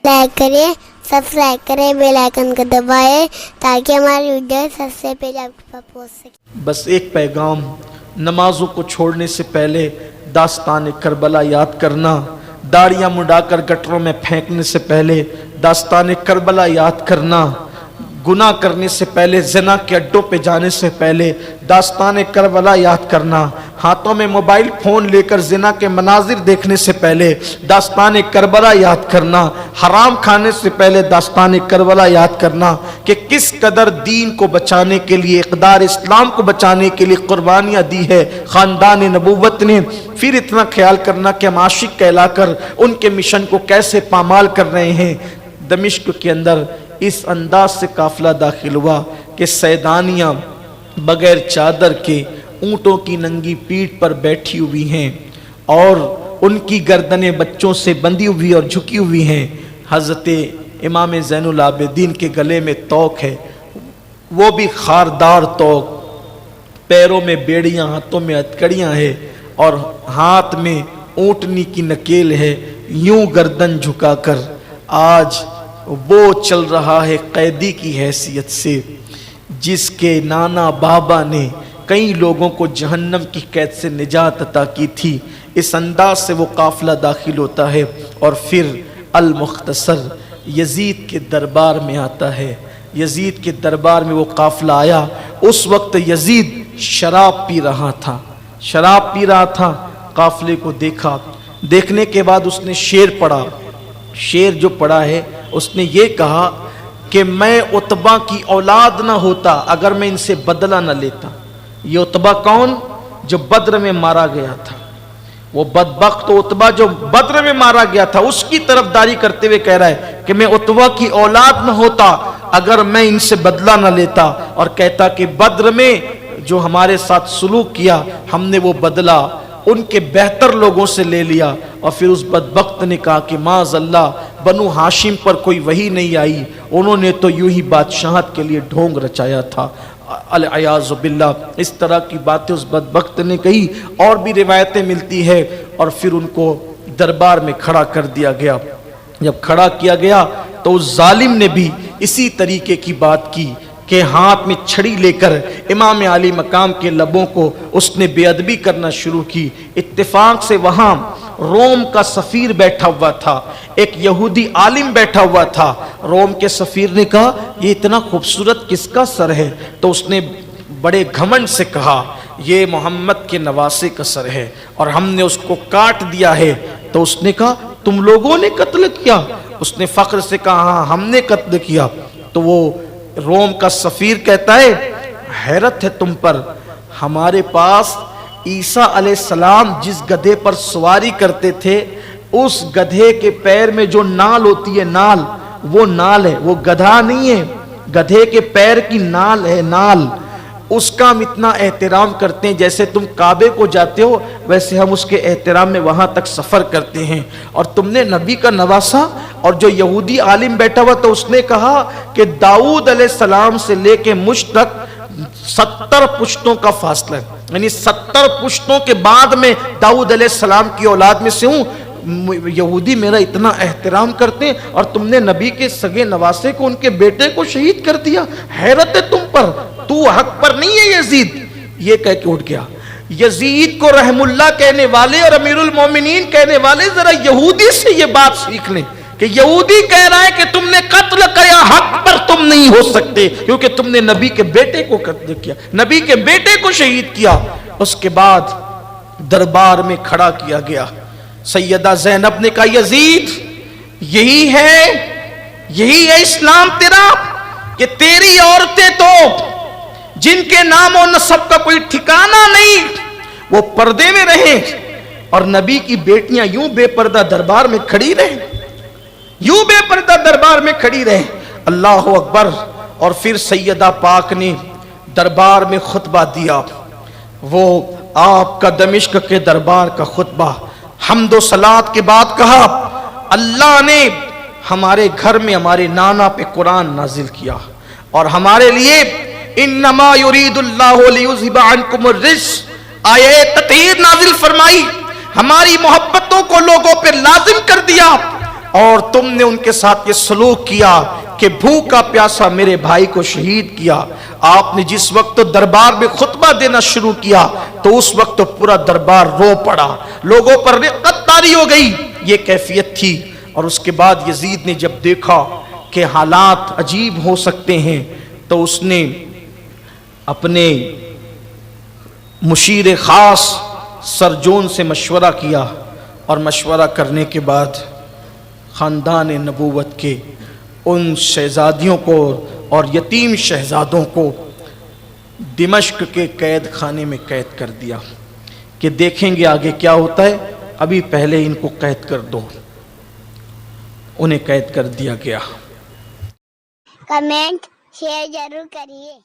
Like کریں، subscribe کریں، bell icon کو دبائیں تاکہ ہماری ویڈیو سب سے پہلے آپ کے پاس پہنچ سکے۔ بس ایک پیغام، نمازوں کو چھوڑنے سے پہلے داستان کربلا یاد کرنا، داڑیاں مڈا کر گٹروں میں پھینکنے سے پہلے داستان کربلا یاد کرنا، گناہ کرنے سے پہلے، زنا کے اڈوں پہ جانے سے پہلے داستان کربلا یاد کرنا، ہاتھوں میں موبائل فون لے کر زنا کے مناظر دیکھنے سے پہلے داستان کربلا یاد کرنا، حرام کھانے سے پہلے داستان کربلا یاد کرنا کہ کس قدر دین کو بچانے کے لیے، اقدار اسلام کو بچانے کے لیے قربانیاں دی ہے خاندان نبوت نے۔ پھر اتنا خیال کرنا کہ ہم عاشق کہلا کر ان کے مشن کو کیسے پامال کر رہے ہیں۔ دمشق کے اندر اس انداز سے قافلہ داخل ہوا کہ سیدانیاں بغیر چادر کے اونٹوں کی ننگی پیٹھ پر بیٹھی ہوئی ہیں اور ان کی گردنیں بچوں سے بندھی ہوئی اور جھکی ہوئی ہیں۔ حضرت امام زین العابدین کے گلے میں توق ہے، وہ بھی خاردار توق، پیروں میں بیڑیاں، ہاتھوں میں ہتکڑیاں ہیں اور ہاتھ میں اونٹنی کی نکیل ہے، یوں گردن جھکا کر آج وہ چل رہا ہے قیدی کی حیثیت سے، جس کے نانا بابا نے کئی لوگوں کو جہنم کی قید سے نجات عطا کی تھی۔ اس انداز سے وہ قافلہ داخل ہوتا ہے اور پھر المختصر یزید کے دربار میں آتا ہے۔ یزید کے دربار میں وہ قافلہ آیا، اس وقت یزید شراب پی رہا تھا، قافلے کو دیکھا، دیکھنے کے بعد اس نے شعر پڑھا۔ شعر جو پڑھا ہے اس نے یہ کہا کہ میں عتبہ کی اولاد نہ ہوتا اگر میں ان سے بدلہ نہ لیتا۔ یہ عتبہ کون؟ جو بدر میں مارا گیا تھا، وہ بدبخت عتبہ جو بدر میں مارا گیا تھا، اس کی طرفداری کرتے ہوئے کہہ رہا ہے کہ میں عتبہ کی اولاد نہ ہوتا اگر میں ان سے بدلہ نہ لیتا، اور کہتا کہ بدر میں جو ہمارے ساتھ سلوک کیا ہم نے وہ بدلہ ان کے بہتر لوگوں سے لے لیا۔ اور پھر اس بدبخت نے کہا کہ معاذ اللہ، بنو ہاشم پر کوئی وحی نہیں آئی، انہوں نے تو یوں ہی بادشاہت کے لیے ڈھونگ رچایا تھا، العیاذ باللہ۔ اس طرح کی باتیں اس بدبخت نے کہی، اور بھی روایتیں ملتی ہے۔ اور پھر ان کو دربار میں کھڑا کر دیا گیا۔ جب کھڑا کیا گیا تو اس ظالم نے بھی اسی طریقے کی بات کی کہ ہاتھ میں چھڑی لے کر امام علی مقام کے لبوں کو اس نے بے ادبی کرنا شروع کی۔ اتفاق سے وہاں روم کا سفیر بیٹھا ہوا تھا، ایک یہودی عالم بیٹھا ہوا تھا۔ روم کے سفیر نے کہا یہ اتنا خوبصورت کس کا سر ہے؟ تو اس نے بڑے گھمنڈ سے کہا یہ محمد کے نواسے کا سر ہے اور ہم نے اس کو کاٹ دیا ہے۔ تو اس نے کہا تم لوگوں نے قتل کیا؟ اس نے فخر سے کہا ہاں ہم نے قتل کیا۔ تو وہ روم کا سفیر کہتا ہے حیرت ہے تم پر، ہمارے پاس عیسیٰ علیہ السلام جس گدھے پر سواری کرتے تھے اس گدھے کے پیر میں جو نال ہوتی ہے، نال، وہ نال ہے، وہ گدھا نہیں ہے، گدھے کے پیر کی نال ہے، نال، اس کا ہم اتنا احترام کرتے ہیں، جیسے تم کعبے کو جاتے ہو ویسے ہم اس کے احترام میں وہاں تک سفر کرتے ہیں۔ اور تم نے نبی کا نواسا، اور جو یہودی عالم بیٹھا ہوا تو اس نے کہا کہ داؤد علیہ السلام سے لے کے مجھ تک 70 پشتوں کا فاصلہ ہے، یعنی 70 پشتوں کے بعد میں داؤد علیہ السلام کی اولاد میں سے ہوں۔ یہودی میرا اتنا احترام کرتے ہیں اور تم نے نبی کے سگے نواسے کو، ان کے بیٹے کو شہید کر دیا، حیرت ہے تم پر، تو حق پر نہیں ہے یزید۔ یہ کہہ کے اٹھ گیا۔ یزید کو رحم اللہ کہنے والے اور امیر المومنین کہنے والے ذرا یہودی سے یہ بات سیکھ لیں کہ یہودی کہہ رہا ہے کہ تم نے قتل کیا، حق پر تم نہیں ہو سکتے کیونکہ تم نے نبی کے بیٹے کو قتل کیا، نبی کے بیٹے کو شہید کیا۔ اس کے بعد دربار میں کھڑا کیا گیا۔ سیدہ زینب نے کہا یزید یہی ہے اسلام تیرا کہ تیری عورتیں تو جن کے نام و نسب کا کوئی ٹھکانہ نہیں وہ پردے میں رہیں اور نبی کی بیٹیاں یوں بے پردہ دربار میں کھڑی رہیں، یوں بے پردہ دربار میں کھڑی رہیں۔ اللہ اکبر۔ اور پھر سیدہ پاک نے دربار میں خطبہ دیا، وہ آپ کا دمشق کے دربار کا خطبہ، حمد و صلات کے بعد کہا اللہ نے ہمارے گھر میں ہمارے نانا پہ قرآن نازل کیا اور ہمارے لیے انما یرید اللہ لیذھب عنکم الرجس آیے تطہیر نازل فرمائی، ہماری محبتوں کو لوگوں پہ لازم کر دیا اور تم نے ان کے ساتھ یہ سلوک کیا کہ بھوکا پیاسا میرے بھائی کو شہید کیا. آپ نے جس وقت دربار میں خطبہ دینا شروع کیا تو اس وقت پورا دربار رو پڑا, لوگوں پر رقت طاری ہو گئی. یہ کیفیت تھی. اور اس کے بعد یزید نے جب دیکھا کہ حالات عجیب ہو سکتے ہیں تو اس نے اپنے مشیر خاص سر جون سے مشورہ کیا, اور مشورہ کرنے کے بعد خاندان نبوت کے ان شہزادیوں کو اور یتیم شہزادوں کو دمشق کے قید خانے میں قید کر دیا کہ دیکھیں گے آگے کیا ہوتا ہے, ابھی پہلے ان کو قید کر دو. انہیں قید کر دیا گیا. کمنٹ شیئر ضرور کریے.